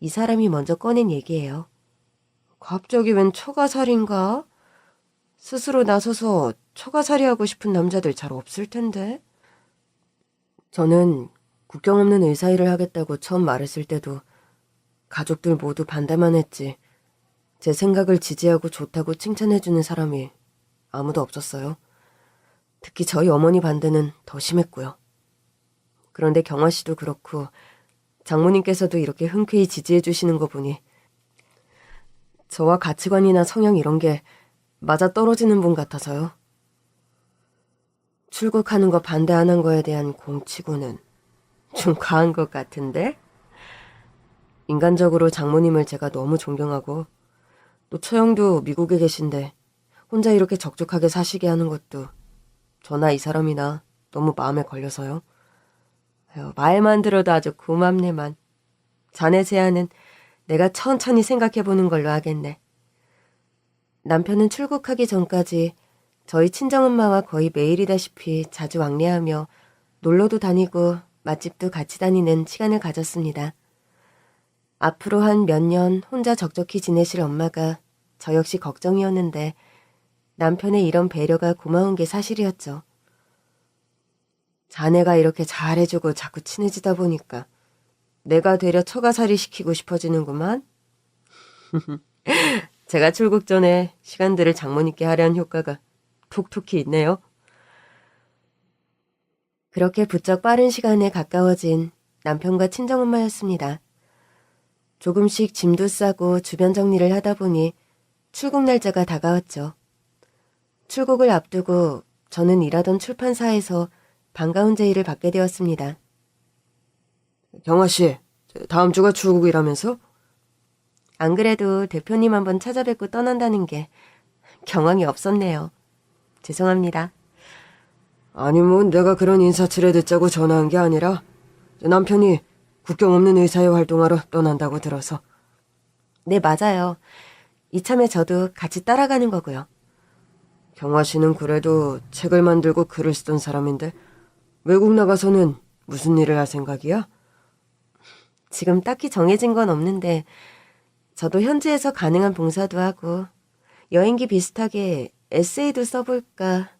이 사람이 먼저 꺼낸 얘기예요. 갑자기 웬 처가살인가? 스스로 나서서 처가살이 하고 싶은 남자들 잘 없을 텐데. 저는 국경 없는 의사일을 하겠다고 처음 말했을 때도 가족들 모두 반대만 했지. 제 생각을 지지하고 좋다고 칭찬해주는 사람이 아무도 없었어요. 특히 저희 어머니 반대는 더 심했고요. 그런데 경화 씨도 그렇고 장모님께서도 이렇게 흔쾌히 지지해 주시는 거 보니 저와 가치관이나 성향 이런 게 맞아 떨어지는 분 같아서요. 출국하는 거 반대 안 한 거에 대한 공치고는 좀 과한 것 같은데? 인간적으로 장모님을 제가 너무 존경하고 또 처형도 미국에 계신데 혼자 이렇게 적적하게 사시게 하는 것도 저나 이 사람이나 너무 마음에 걸려서요. 말만 들어도 아주 고맙네만. 자네 제안은 내가 천천히 생각해보는 걸로 하겠네. 남편은 출국하기 전까지 저희 친정엄마와 거의 매일이다시피 자주 왕래하며 놀러도 다니고 맛집도 같이 다니는 시간을 가졌습니다. 앞으로 한 몇 년 혼자 적적히 지내실 엄마가 저 역시 걱정이었는데 남편의 이런 배려가 고마운 게 사실이었죠. 자네가 이렇게 잘해주고 자꾸 친해지다 보니까 내가 되려 처가살이 시키고 싶어지는구만. 제가 출국 전에 시간들을 장모님께 하려는 효과가 톡톡히 있네요. 그렇게 부쩍 빠른 시간에 가까워진 남편과 친정엄마였습니다. 조금씩 짐도 싸고 주변 정리를 하다 보니 출국 날짜가 다가왔죠. 출국을 앞두고 저는 일하던 출판사에서 반가운 제의를 받게 되었습니다. 경화 씨, 다음 주가 출국이라면서? 안 그래도 대표님 한번 찾아뵙고 떠난다는 게 경황이 없었네요. 죄송합니다. 아니 뭐 내가 그런 인사치레 듣자고 전화한 게 아니라 남편이 국경 없는 의사회 활동하러 떠난다고 들어서. 네, 맞아요. 이참에 저도 같이 따라가는 거고요. 경화 씨는 그래도 책을 만들고 글을 쓰던 사람인데 외국 나가서는 무슨 일을 할 생각이야? 지금 딱히 정해진 건 없는데 저도 현지에서 가능한 봉사도 하고 여행기 비슷하게 에세이도 써볼까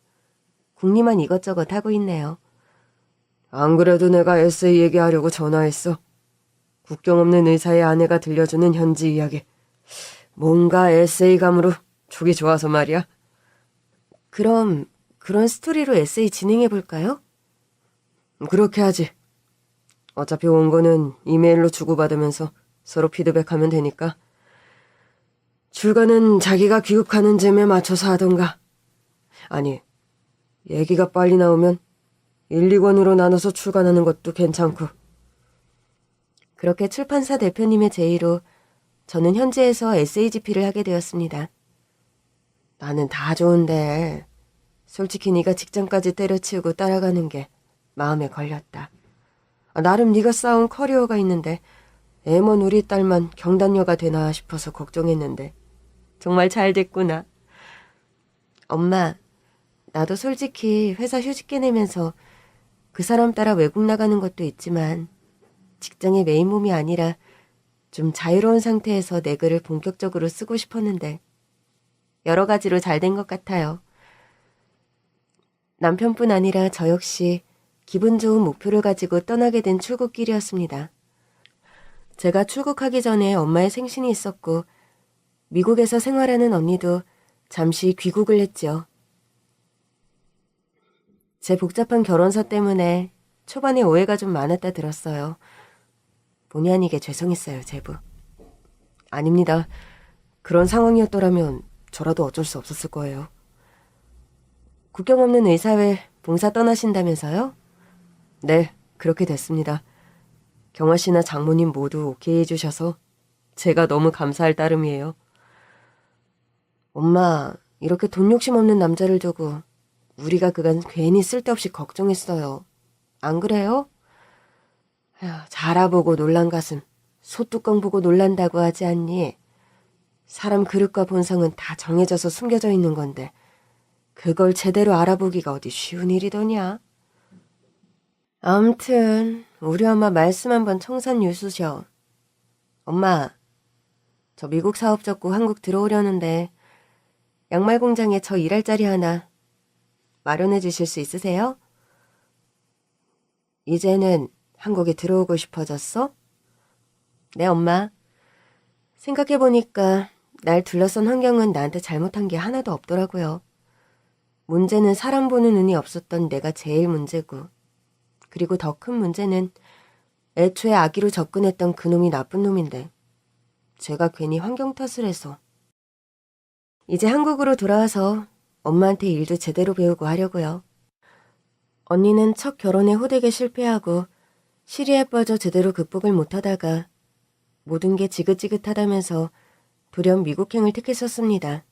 궁리만 이것저것 하고 있네요. 안 그래도 내가 에세이 얘기하려고 전화했어. 국경 없는 의사의 아내가 들려주는 현지 이야기. 뭔가 에세이감으로 촉이 좋아서 말이야. 그럼 그런 스토리로 에세이 진행해볼까요? 그렇게 하지. 어차피 원고는 이메일로 주고받으면서 서로 피드백하면 되니까. 출간은 자기가 귀국하는 쯤에 맞춰서 하던가. 아니, 얘기가 빨리 나오면 1, 2권으로 나눠서 출간하는 것도 괜찮고. 그렇게 출판사 대표님의 제의로 저는 현지에서 에세이집필을 하게 되었습니다. 나는 다 좋은데 솔직히 네가 직장까지 때려치우고 따라가는 게 마음에 걸렸다. 나름 네가 쌓은 커리어가 있는데 애먼 우리 딸만 경단녀가 되나 싶어서 걱정했는데 정말 잘 됐구나. 엄마, 나도 솔직히 회사 휴직계 내면서 그 사람 따라 외국 나가는 것도 있지만 직장의 메인 몸이 아니라 좀 자유로운 상태에서 내 글을 본격적으로 쓰고 싶었는데 여러 가지로 잘 된 것 같아요. 남편뿐 아니라 저 역시 기분 좋은 목표를 가지고 떠나게 된 출국길이었습니다. 제가 출국하기 전에 엄마의 생신이 있었고 미국에서 생활하는 언니도 잠시 귀국을 했죠. 제 복잡한 결혼사 때문에 초반에 오해가 좀 많았다 들었어요. 본의 아니게 죄송했어요, 제부. 아닙니다. 그런 상황이었더라면 저라도 어쩔 수 없었을 거예요. 국경 없는 의사회 봉사 떠나신다면서요? 네, 그렇게 됐습니다. 경화 씨나 장모님 모두 오케이 해주셔서 제가 너무 감사할 따름이에요. 엄마, 이렇게 돈 욕심 없는 남자를 두고 우리가 그간 괜히 쓸데없이 걱정했어요. 안 그래요? 아휴, 자라보고 놀란 가슴, 소뚜껑 보고 놀란다고 하지 않니? 사람 그릇과 본성은 다 정해져서 숨겨져 있는 건데 그걸 제대로 알아보기가 어디 쉬운 일이더냐? 암튼 우리 엄마 말씀 한번 청산유수셔. 엄마, 저 미국 사업 접고 한국 들어오려는데 양말 공장에 저 일할 자리 하나 마련해 주실 수 있으세요? 이제는 한국에 들어오고 싶어졌어? 네, 엄마. 생각해보니까 날 둘러싼 환경은 나한테 잘못한 게 하나도 없더라고요. 문제는 사람 보는 눈이 없었던 내가 제일 문제고, 그리고 더 큰 문제는 애초에 아기로 접근했던 그놈이 나쁜 놈인데 제가 괜히 환경 탓을 해서. 이제 한국으로 돌아와서 엄마한테 일도 제대로 배우고 하려고요. 언니는 첫 결혼에 호되게 실패하고 시리에 빠져 제대로 극복을 못하다가 모든 게 지긋지긋하다면서 돌연 미국행을 택했었습니다.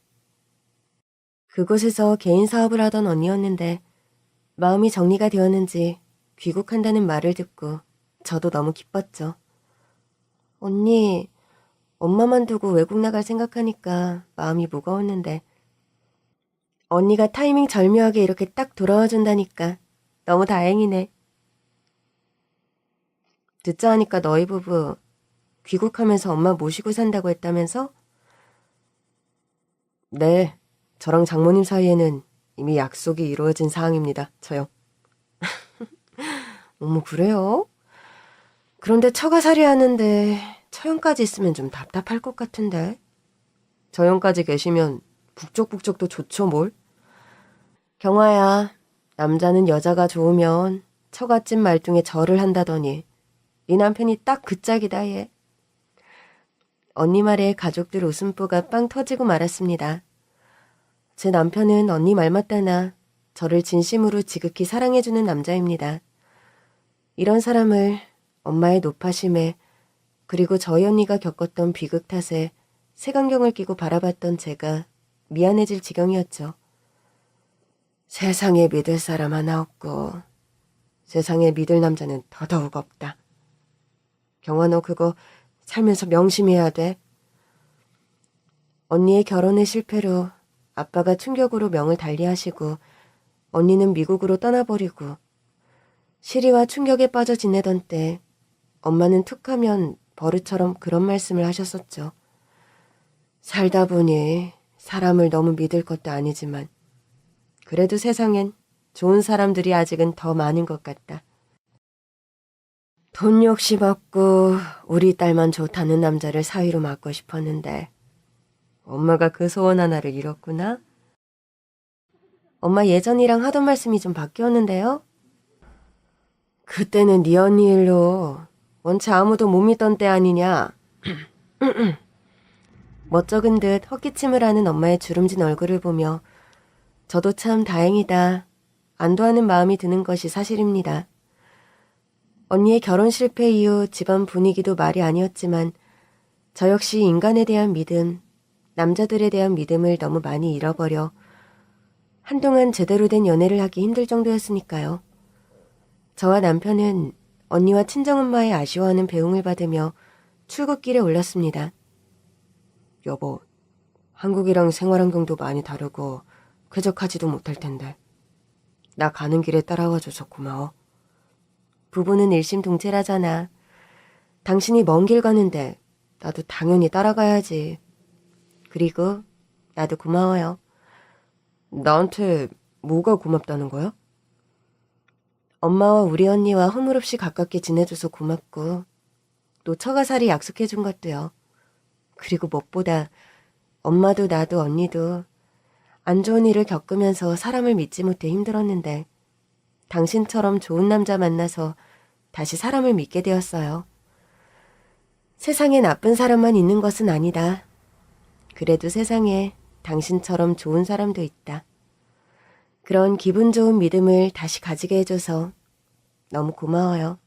그곳에서 개인 사업을 하던 언니였는데 마음이 정리가 되었는지 귀국한다는 말을 듣고 저도 너무 기뻤죠. 언니, 엄마만 두고 외국 나갈 생각하니까 마음이 무거웠는데 언니가 타이밍 절묘하게 이렇게 딱 돌아와 준다니까 너무 다행이네. 듣자 하니까 너희 부부 귀국하면서 엄마 모시고 산다고 했다면서? 네, 저랑 장모님 사이에는 이미 약속이 이루어진 사항입니다. 저요. 어머, 그래요? 그런데 처가살이 하는데 처형까지 있으면 좀 답답할 것 같은데. 저형까지 계시면 북적북적도 좋죠, 뭘? 경화야, 남자는 여자가 좋으면 처갓집 말뚱에 절을 한다더니 이 남편이 딱 그 짝이다 얘. 언니 말에 가족들 웃음보가 빵 터지고 말았습니다. 제 남편은 언니 말 맞다나 저를 진심으로 지극히 사랑해주는 남자입니다. 이런 사람을 엄마의 노파심에 그리고 저희 언니가 겪었던 비극 탓에 색안경을 끼고 바라봤던 제가 미안해질 지경이었죠. 세상에 믿을 사람 하나 없고 세상에 믿을 남자는 더더욱 없다. 경아, 너 그거 살면서 명심해야 돼. 언니의 결혼의 실패로 아빠가 충격으로 명을 달리하시고 언니는 미국으로 떠나버리고 시리와 충격에 빠져 지내던 때 엄마는 툭하면 버릇처럼 그런 말씀을 하셨었죠. 살다 보니 사람을 너무 믿을 것도 아니지만 그래도 세상엔 좋은 사람들이 아직은 더 많은 것 같다. 돈 욕심 없고 우리 딸만 좋다는 남자를 사위로 맡고 싶었는데 엄마가 그 소원 하나를 이뤘구나. 엄마 예전이랑 하던 말씀이 좀 바뀌었는데요. 그때는 네 언니 일로 원체 아무도 못 믿던 때 아니냐. 멋쩍은 듯 헛기침을 하는 엄마의 주름진 얼굴을 보며 저도 참 다행이다, 안도하는 마음이 드는 것이 사실입니다. 언니의 결혼 실패 이후 집안 분위기도 말이 아니었지만 저 역시 인간에 대한 믿음, 남자들에 대한 믿음을 너무 많이 잃어버려 한동안 제대로 된 연애를 하기 힘들 정도였으니까요. 저와 남편은 언니와 친정엄마의 아쉬워하는 배웅을 받으며 출국길에 올랐습니다. 여보, 한국이랑 생활환경도 많이 다르고 쾌적하지도 못할 텐데 나 가는 길에 따라와줘서 고마워. 부부는 일심동체라잖아. 당신이 먼 길 가는데 나도 당연히 따라가야지. 그리고 나도 고마워요. 나한테 뭐가 고맙다는 거야? 엄마와 우리 언니와 허물없이 가깝게 지내줘서 고맙고 또 처가살이 약속해준 것도요. 그리고 무엇보다 엄마도 나도 언니도 안 좋은 일을 겪으면서 사람을 믿지 못해 힘들었는데 당신처럼 좋은 남자 만나서 다시 사람을 믿게 되었어요. 세상에 나쁜 사람만 있는 것은 아니다. 그래도 세상에 당신처럼 좋은 사람도 있다. 그런 기분 좋은 믿음을 다시 가지게 해줘서 너무 고마워요.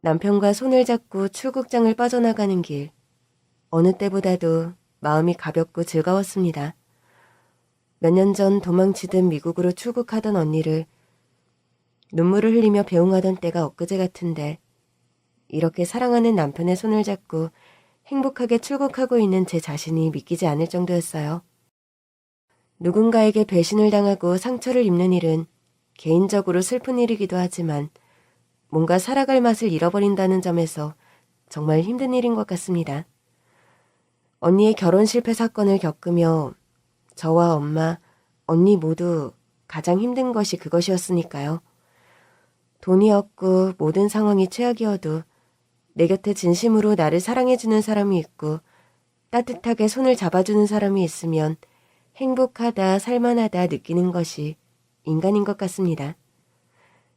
남편과 손을 잡고 출국장을 빠져나가는 길, 어느 때보다도 마음이 가볍고 즐거웠습니다. 몇 년 전 도망치듯 미국으로 출국하던 언니를 눈물을 흘리며 배웅하던 때가 엊그제 같은데 이렇게 사랑하는 남편의 손을 잡고 행복하게 출국하고 있는 제 자신이 믿기지 않을 정도였어요. 누군가에게 배신을 당하고 상처를 입는 일은 개인적으로 슬픈 일이기도 하지만 뭔가 살아갈 맛을 잃어버린다는 점에서 정말 힘든 일인 것 같습니다. 언니의 결혼 실패 사건을 겪으며 저와 엄마, 언니 모두 가장 힘든 것이 그것이었으니까요. 돈이 없고 모든 상황이 최악이어도 내 곁에 진심으로 나를 사랑해주는 사람이 있고 따뜻하게 손을 잡아주는 사람이 있으면 행복하다, 살만하다 느끼는 것이 인간인 것 같습니다.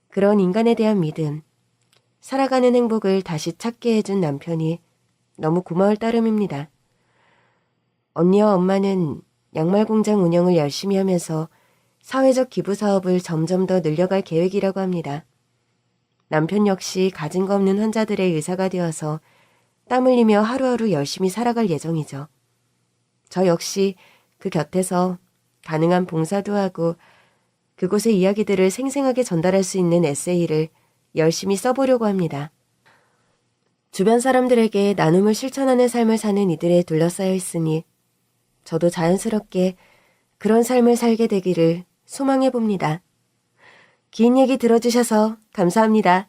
그런 인간에 대한 믿음, 살아가는 행복을 다시 찾게 해준 남편이 너무 고마울 따름입니다. 언니와 엄마는 양말 공장 운영을 열심히 하면서 사회적 기부 사업을 점점 더 늘려갈 계획이라고 합니다. 남편 역시 가진 거 없는 환자들의 의사가 되어서 땀 흘리며 하루하루 열심히 살아갈 예정이죠. 저 역시 그 곁에서 가능한 봉사도 하고 그곳의 이야기들을 생생하게 전달할 수 있는 에세이를 열심히 써보려고 합니다. 주변 사람들에게 나눔을 실천하는 삶을 사는 이들에 둘러싸여 있으니 저도 자연스럽게 그런 삶을 살게 되기를 소망해 봅니다. 긴 얘기 들어주셔서 감사합니다.